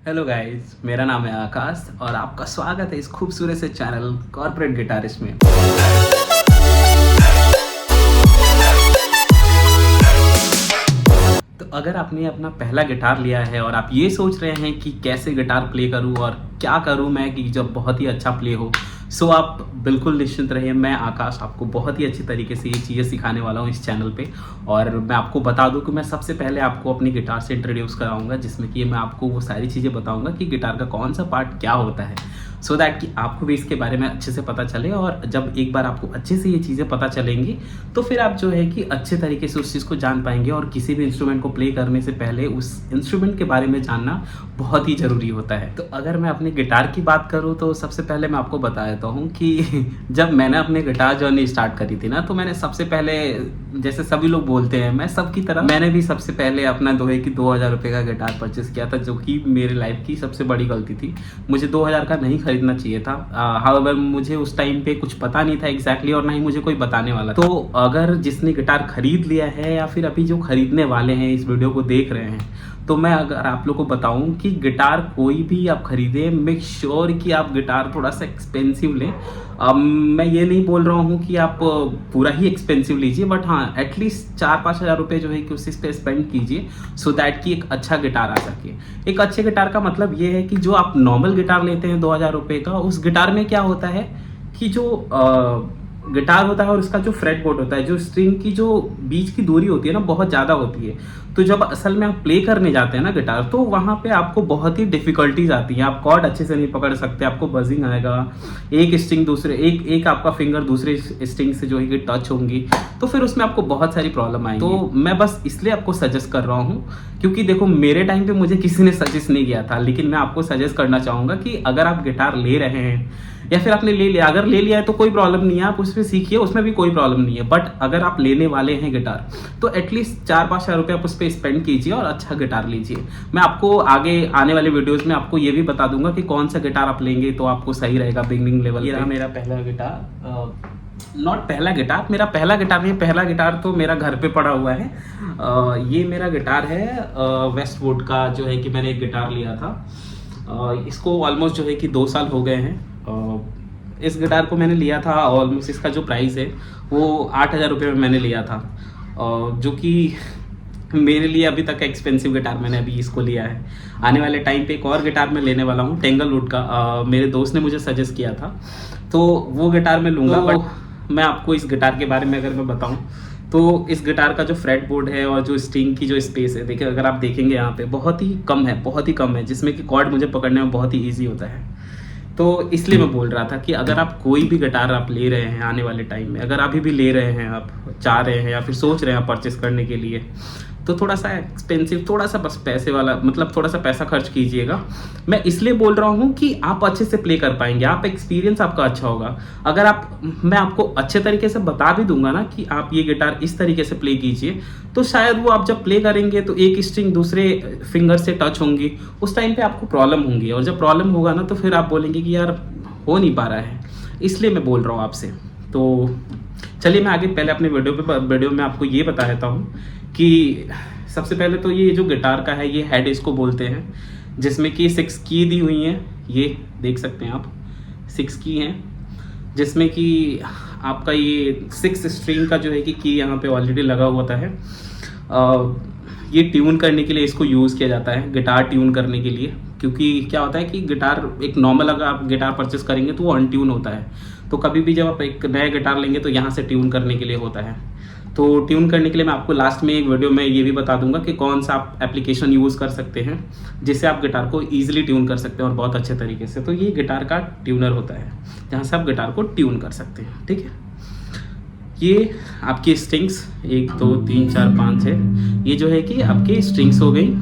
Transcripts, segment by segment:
Hello guys, मेरा नाम है आकाश और आपका स्वागत है इस खूबसूरत से चैनल कॉर्पोरेट गिटारिस्ट में। तो अगर आपने अपना पहला गिटार लिया है और आप ये सोच रहे हैं कि कैसे गिटार प्ले करूं और क्या करूं मैं कि जब बहुत ही अच्छा प्ले हो, सो आप बिल्कुल निश्चिंत रहिए। मैं आकाश आपको बहुत ही अच्छी तरीके से ये चीज़ें सिखाने वाला हूँ इस चैनल पे। और मैं आपको बता दूं कि मैं सबसे पहले आपको अपनी गिटार से इंट्रोड्यूस कराऊंगा, जिसमें कि मैं आपको वो सारी चीज़ें बताऊंगा कि गिटार का कौन सा पार्ट क्या होता है, सो दैट कि आपको भी इसके बारे में अच्छे से पता चले। और जब एक बार आपको अच्छे से ये चीज़ें पता चलेंगी तो फिर आप जो है कि अच्छे तरीके से उस चीज़ को जान पाएंगे। और किसी भी इंस्ट्रूमेंट को प्ले करने से पहले उस इंस्ट्रूमेंट के बारे में जानना बहुत ही ज़रूरी होता है। तो अगर मैं अपनी गिटार की बात करूँ तो सबसे पहले मैं आपको बता देता हूँ कि जब मैंने अपने गिटार जर्नी स्टार्ट करी थी ना, तो मैंने सबसे पहले, जैसे सभी लोग बोलते हैं, मैं सबकी तरह मैंने भी सबसे पहले अपना 2000 रुपये का गिटार परचेस किया था, जो कि मेरे लाइफ की सबसे बड़ी गलती थी। मुझे 2000 का नहीं खरीदना चाहिए था। हाउएवर मुझे उस टाइम पे कुछ पता नहीं था एग्जैक्टली, और ना ही मुझे कोई बताने वाला। तो अगर जिसने गिटार खरीद लिया है या फिर अभी जो खरीदने वाले हैं, इस वीडियो को देख रहे हैं, तो मैं अगर आप लोग को बताऊं कि गिटार कोई भी आप खरीदें, मेक श्योर कि आप गिटार थोड़ा सा एक्सपेंसिव लें। मैं ये नहीं बोल रहा हूँ कि आप पूरा ही एक्सपेंसिव लीजिए, बट हाँ, एटलीस्ट 4-5 हज़ार रुपये जो है कि उसी पे स्पेंड कीजिए, सो दैट कि एक अच्छा गिटार आ सके। एक अच्छे गिटार का मतलब ये है कि जो आप नॉर्मल गिटार लेते हैं 2000 रुपये का, उस गिटार में क्या होता है कि जो गिटार होता है और उसका जो फ्रेट बोर्ड होता है, जो स्ट्रिंग की जो बीच की दूरी होती है ना, बहुत ज़्यादा होती है। तो जब असल में आप प्ले करने जाते हैं ना गिटार, तो वहाँ पे आपको बहुत ही डिफिकल्टीज आती हैं। आप कॉर्ड अच्छे से नहीं पकड़ सकते, आपको बजिंग आएगा, एक स्ट्रिंग दूसरे एक आपका फिंगर दूसरे स्ट्रिंग से जो है कि टच होंगी, तो फिर उसमें आपको बहुत सारी प्रॉब्लम आएगी। तो मैं बस इसलिए आपको सजेस्ट कर रहा हूँ, क्योंकि देखो मेरे टाइम पे मुझे किसी ने सजेस्ट नहीं किया था, लेकिन मैं आपको सजेस्ट करना चाहूँगा कि अगर आप गिटार ले रहे हैं या फिर आपने ले लिया, अगर ले लिया है तो कोई प्रॉब्लम नहीं है, आप उसमें सीखिए, उसमें भी कोई प्रॉब्लम नहीं है। बट अगर आप लेने वाले हैं गिटार, तो एटलीस्ट 4-5 हज़ार रुपये आप उस पर स्पेंड कीजिए और अच्छा गिटार लीजिए। मैं आपको आगे आने वाले वीडियोस में आपको ये भी बता दूंगा कि कौन सा गिटार आप लेंगे तो आपको सही रहेगा बिगनिंग लेवल। ये रहा मेरा पहला गिटार, नॉट पहला गिटार, मेरा पहला गिटार नहीं, पहला गिटार तो मेरा घर पे पड़ा हुआ है। ये मेरा गिटार है वेस्टवुड का, जो है कि मैंने एक गिटार लिया था। इसको ऑलमोस्ट जो है कि 2 साल हो गए हैं। इस गिटार को मैंने लिया था, ऑलमोस्ट इसका जो प्राइस है वो 8000 रुपये में मैंने लिया था, जो कि मेरे लिए अभी तक एक्सपेंसिव गिटार मैंने अभी इसको लिया है। आने वाले टाइम पे एक और गिटार मैं लेने वाला हूँ टेंगलवुड का, मेरे दोस्त ने मुझे सजेस्ट किया था, तो वो गिटार मैं लूँगा। बट मैं आपको इस गिटार के बारे में अगर मैं बताऊँ तो इस गिटार का जो फ्रेट बोर्ड है और जो स्ट्रिंग की जो स्पेस है, देखिए अगर आप देखेंगे यहाँ पे बहुत ही कम है, बहुत ही कम है, जिसमें कि कॉर्ड मुझे पकड़ने में बहुत ही ईजी होता है। तो इसलिए मैं बोल रहा था कि अगर आप कोई भी गिटार आप ले रहे हैं आने वाले टाइम में, अगर अभी भी ले रहे हैं, आप चाह रहे हैं या फिर सोच रहे हैं परचेस करने के लिए, तो थोड़ा सा एक्सपेंसिव, थोड़ा सा बस पैसे वाला, मतलब थोड़ा सा पैसा खर्च कीजिएगा। मैं इसलिए बोल रहा हूँ कि आप अच्छे से प्ले कर पाएंगे, आप एक्सपीरियंस आपका अच्छा होगा। अगर मैं आपको अच्छे तरीके से बता भी दूंगा ना कि आप ये गिटार इस तरीके से प्ले कीजिए, तो शायद वो आप जब प्ले करेंगे तो एक स्ट्रिंग दूसरे फिंगर से टच होंगी, उस टाइम पे आपको प्रॉब्लम होंगी, और जब प्रॉब्लम होगा ना तो फिर आप बोलेंगे कि यार हो नहीं पा रहा है। इसलिए मैं बोल रहा हूँ आपसे। तो चलिए मैं आगे पहले अपने वीडियो में आपको ये बता देता हूँ कि सबसे पहले तो ये जो गिटार का है, ये हेड इसको बोलते हैं, जिसमें कि 6 की दी हुई हैं। ये देख सकते हैं आप, 6 की हैं, जिसमें कि आपका ये 6 स्ट्रिंग का जो है कि यहाँ पे ऑलरेडी लगा हुआ है। ये ट्यून करने के लिए इसको यूज़ किया जाता है, गिटार ट्यून करने के लिए। क्योंकि क्या होता है कि गिटार एक नॉर्मल अगर आप गिटार परचेस करेंगे तो वो अनट्यून होता है, तो कभी भी जब आप एक नया गिटार लेंगे तो यहाँ से ट्यून करने के लिए होता है। तो ट्यून करने के लिए मैं आपको लास्ट में एक वीडियो में ये भी बता दूंगा कि कौन सा आप एप्लीकेशन यूज़ कर सकते हैं जिससे आप गिटार को ईजिली ट्यून कर सकते हैं और बहुत अच्छे तरीके से। तो ये गिटार का ट्यूनर होता है, जहाँ से आप गिटार को ट्यून कर सकते हैं, ठीक है। ये आपकी स्ट्रिंग्स 1 2 3 4 5 है, ये जो है कि आपकी स्ट्रिंग्स हो गई।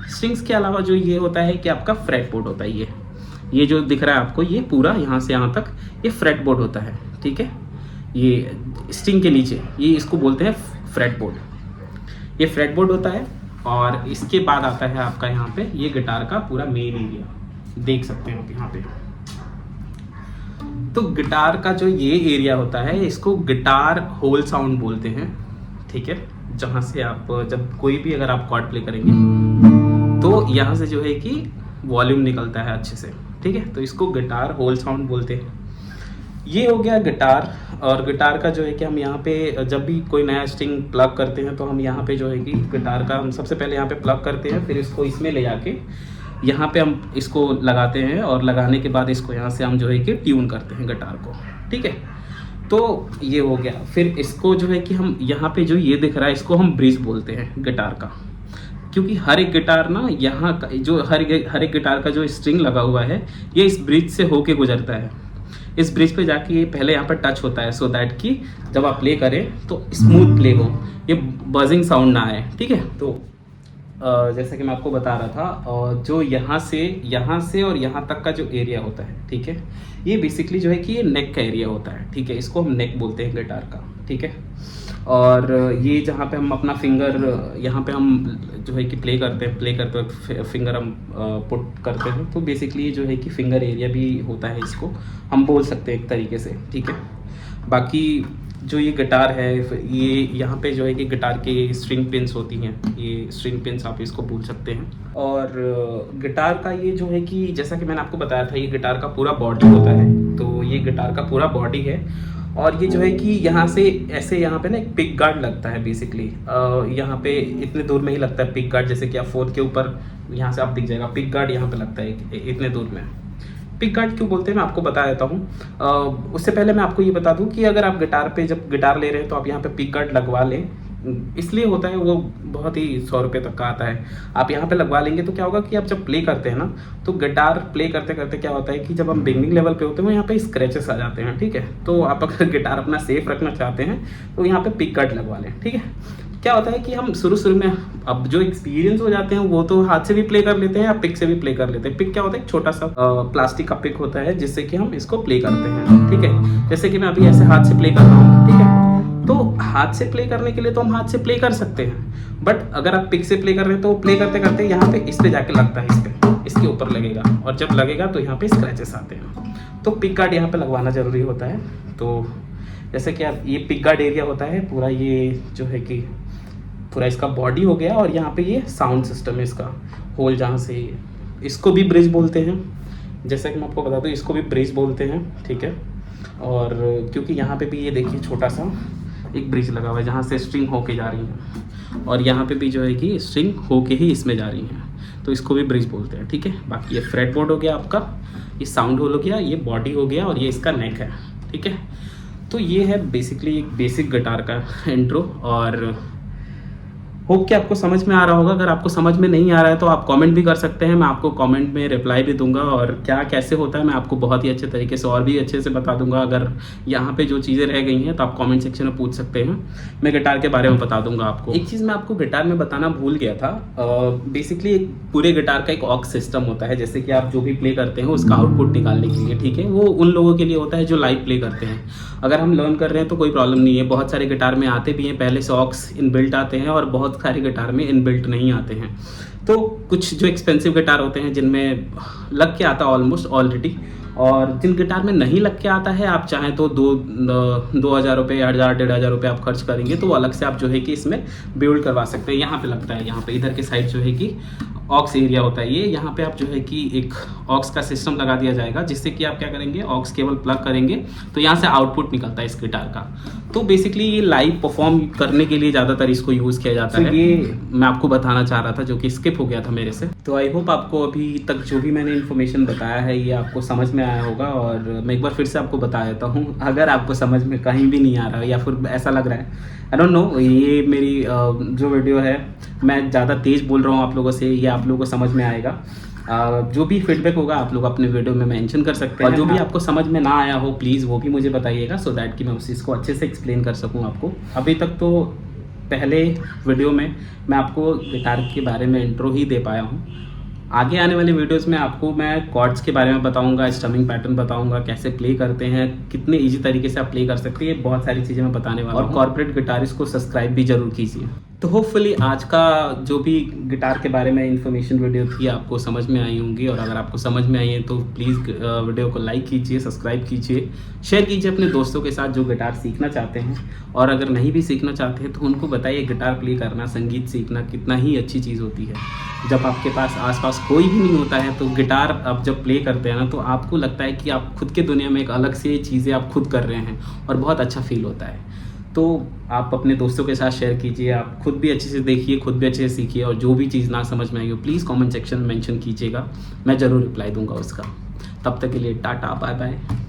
स्ट्रिंग्स के अलावा जो ये होता है कि आपका फ्रेट बोर्ड होता है। ये जो दिख रहा है आपको, ये पूरा यहाँ से यहाँ तक ये फ्रेट बोर्ड होता है, ठीक है। ये स्ट्रिंग के नीचे, ये इसको बोलते हैं फ्रेट बोर्ड। ये फ्रेट बोर्ड होता है, और इसके बाद आता है आपका यहाँ पे ये गिटार का पूरा मेन एरिया, देख सकते हैं आप यहाँ पे। तो गिटार का जो ये एरिया होता है, इसको गिटार होल साउंड बोलते हैं, ठीक है। जहाँ से आप जब कोई भी अगर आप कॉर्ड प्ले करेंगे तो यहाँ से जो है कि वॉल्यूम निकलता है अच्छे से, ठीक है। तो इसको गिटार होल साउंड बोलते हैं। ये हो गया गिटार। और गिटार का जो है कि हम यहाँ पे जब भी कोई नया स्ट्रिंग प्लग करते हैं तो हम यहाँ पे जो है कि गिटार का हम सबसे पहले यहाँ पे प्लग करते हैं, फिर इसको इसमें ले जाके यहाँ पे हम इसको लगाते हैं, और लगाने के बाद इसको यहाँ से हम जो है कि ट्यून करते हैं गिटार को, ठीक है। तो ये हो गया। फिर इसको जो है कि हम यहाँ पे जो ये दिख रहा है इसको हम ब्रिज बोलते हैं गिटार का, क्योंकि हर एक गिटार ना यहाँ का जो हर एक गिटार का जो स्ट्रिंग लगा हुआ है ये इस ब्रिज से होके गुजरता है। इस ब्रिज पे जाके ये पहले यहाँ पर टच होता है, सो दैट कि जब आप प्ले करें तो स्मूथ प्ले हो, ये बजिंग साउंड ना आए, ठीक है। तो जैसा कि मैं आपको बता रहा था, और जो यहाँ से और यहाँ तक का जो एरिया होता है, ठीक है, ये बेसिकली जो है कि ये नेक का एरिया होता है, ठीक है। इसको हम नेक बोलते हैं गिटार का, ठीक है। और ये जहाँ पे हम अपना फिंगर यहाँ पे हम जो है कि प्ले करते वक्त फिंगर हम पुट करते हैं, तो बेसिकली जो है कि फिंगर एरिया भी होता है, इसको हम बोल सकते हैं एक तरीके से, ठीक है। बाकी जो ये गिटार है, ये यहाँ पे जो है कि गिटार के स्ट्रिंग पिन्स होती हैं, ये स्ट्रिंग पिन्स आप इसको बोल सकते हैं। और गिटार का ये जो है कि जैसा कि मैंने आपको बताया था, ये गिटार का पूरा बॉडी होता है, तो ये गिटार का पूरा बॉडी है। और ये जो है कि यहाँ से ऐसे यहाँ पे ना एक पिक गार्ड लगता है बेसिकली, यहाँ पे इतने दूर में ही लगता है पिक गार्ड, जैसे कि आप फोर्थ के ऊपर यहाँ से आप दिख जाएगा पिक गार्ड यहाँ पे लगता है इतने दूर में। पिक गार्ड क्यों बोलते हैं मैं आपको बता देता हूँ। उससे पहले मैं आपको ये बता दूँ कि अगर आप गिटार पे जब गिटार ले रहे हैं तो आप यहाँ पे पिक गार्ड लगवा लें, इसलिए होता है, वो बहुत ही 100 रुपये तक का आता है। आप यहाँ पे लगवा लेंगे तो क्या होगा कि आप जब प्ले करते हैं ना, तो गिटार प्ले करते करते क्या होता है कि जब हम बिगनिंग लेवल पे होते हैं यहाँ पे स्क्रैचेस आ जाते हैं, ठीक है। तो आप अगर गिटार अपना सेफ रखना चाहते हैं तो यहाँ पे पिक गार्ड लगवा लें, ठीक है। क्या होता है कि हम शुरू में अब जो एक्सपीरियंस हो जाते हैं वो तो हाथ से भी प्ले कर लेते हैं या पिक से भी प्ले कर लेते हैं। पिक क्या होता है, एक छोटा सा प्लास्टिक का पिक होता है जिससे कि हम इसको प्ले करते हैं, ठीक है। जैसे कि मैं अभी ऐसे हाथ से प्ले कर रहा हूँ, ठीक है। तो हाथ से प्ले करने के लिए तो हम हाथ से प्ले कर सकते हैं, बट अगर आप पिक से प्ले कर रहे हैं तो प्ले करते करते यहाँ पे इस पे जाके लगता है, इस पे इसके ऊपर लगेगा, और जब लगेगा तो यहाँ पे स्क्रैचेस आते हैं। तो पिक गार्ड यहाँ पे लगवाना जरूरी होता है। तो जैसे कि आप ये पिक गार्ड एरिया होता है पूरा, ये जो है कि पूरा इसका बॉडी हो गया, और यहाँ पे ये साउंड सिस्टम है, इसका होल जहाँ से, इसको भी ब्रिज बोलते हैं। जैसा कि मैं आपको बता दूँ, इसको भी ब्रिज बोलते हैं, ठीक है। और क्योंकि यहाँ पे भी ये देखिए छोटा सा एक ब्रिज लगा हुआ है जहाँ से स्ट्रिंग होके जा रही है, और यहाँ पे भी जो है कि स्ट्रिंग होके ही इसमें जा रही है, तो इसको भी ब्रिज बोलते हैं, ठीक है। बाकी ये फ्रेट बोर्ड हो गया आपका, ये साउंड होल हो गया, ये बॉडी हो गया, और ये इसका नेक है, ठीक है। तो ये है बेसिकली एक बेसिक गिटार का इंट्रो, और होप कि आपको समझ में आ रहा होगा। अगर आपको समझ में नहीं आ रहा है तो आप कमेंट भी कर सकते हैं, मैं आपको कमेंट में रिप्लाई भी दूंगा, और क्या कैसे होता है मैं आपको बहुत ही अच्छे तरीके से और भी अच्छे से बता दूंगा। अगर यहाँ पे जो चीज़ें रह गई हैं तो आप कमेंट सेक्शन में पूछ सकते हैं, मैं गिटार के बारे में बता दूंगा आपको। एक चीज़ मैं आपको गिटार में बताना भूल गया था, बेसिकली एक पूरे गिटार का एक ऑक्स सिस्टम होता है, जैसे कि आप जो भी प्ले करते हैं उसका आउटपुट निकालने के लिए, ठीक है। वो उन लोगों के लिए होता है जो लाइव प्ले करते हैं। अगर हम लर्न कर रहे हैं तो कोई प्रॉब्लम नहीं है, बहुत सारे गिटार में आते भी हैं, पहले से ऑक्स इनबिल्ट आते हैं, और बहुत सारे गिटार में इनबिल्ट नहीं आते हैं। तो कुछ जो एक्सपेंसिव गिटार होते हैं जिनमें लग के आता है ऑलमोस्ट ऑलरेडी, और जिन गिटार में नहीं लग के आता है, आप चाहें तो 2,000 रुपये, 1,500 रुपये आप खर्च करेंगे तो अलग से आप जो है कि इसमें बिल्ड करवा सकते हैं। यहाँ पे लगता है, यहाँ पे इधर के साइड जो है कि ऑक्स एरिया होता है, ये यहाँ पे आप जो है कि एक ऑक्स का सिस्टम लगा दिया जाएगा, जिससे कि आप क्या करेंगे, ऑक्स केबल प्लग करेंगे तो यहाँ से आउटपुट निकलता है इस गिटार का। तो बेसिकली ये लाइव परफॉर्म करने के लिए ज़्यादातर इसको यूज़ किया जाता है। ये मैं आपको बताना चाह रहा था, जो कि स्किप हो गया था मेरे से। तो आई होप आपको अभी तक जो भी मैंने इन्फॉर्मेशन बताया है ये आपको समझ में आया होगा, और मैं एक बार फिर से आपको बता देता हूँ। अगर आपको समझ में कहीं भी नहीं आ रहा है या फिर ऐसा लग रहा है, आई डोंट नो, ये मेरी जो वीडियो है मैं ज़्यादा तेज़ बोल रहा हूँ आप लोगों से, ये आप लोगों को समझ में आएगा। जो भी फीडबैक होगा आप लोग अपने वीडियो में मेंशन कर सकते हैं, और जो भी आपको समझ में ना आया हो प्लीज़ वो भी मुझे बताइएगा, सो दैट कि मैं उस चीज़ को अच्छे से एक्सप्लेन कर सकूँ आपको। अभी तक तो पहले वीडियो में मैं आपको गिटार के बारे में इंट्रो ही दे पाया हूँ। आगे आने वाले वीडियोस में आपको मैं कॉर्ड्स के बारे में बताऊंगा, स्ट्रमिंग पैटर्न बताऊंगा, कैसे प्ले करते हैं, कितने इजी तरीके से आप प्ले कर सकते हैं, ये बहुत सारी चीज़ें मैं बताने वाला हूँ। और कॉर्पोरेट गिटारिस्ट को सब्सक्राइब भी जरूर कीजिए। तो होपफुली आज का जो भी गिटार के बारे में इन्फॉर्मेशन वीडियो थी आपको समझ में आई होंगी, और अगर आपको समझ में आई है तो प्लीज़ वीडियो को लाइक कीजिए, सब्सक्राइब कीजिए, शेयर कीजिए अपने दोस्तों के साथ जो गिटार सीखना चाहते हैं, और अगर नहीं भी सीखना चाहते हैं तो उनको बताइए गिटार प्ले करना, संगीत सीखना कितना ही अच्छी चीज़ होती है। जब आपके पास आसपास कोई भी नहीं होता है तो गिटार आप जब प्ले करते हैं ना, तो आपको लगता है कि आप खुद के दुनिया में एक अलग से चीज़ें आप खुद कर रहे हैं और बहुत अच्छा फील होता है। तो आप अपने दोस्तों के साथ शेयर कीजिए, आप खुद भी अच्छे से देखिए, खुद भी अच्छे से सीखिए, और जो भी चीज़ ना समझ में आई हो प्लीज़ कमेंट सेक्शन में मेंशन कीजिएगा, मैं ज़रूर रिप्लाई दूंगा उसका। तब तक के लिए टाटा, बाय बाय।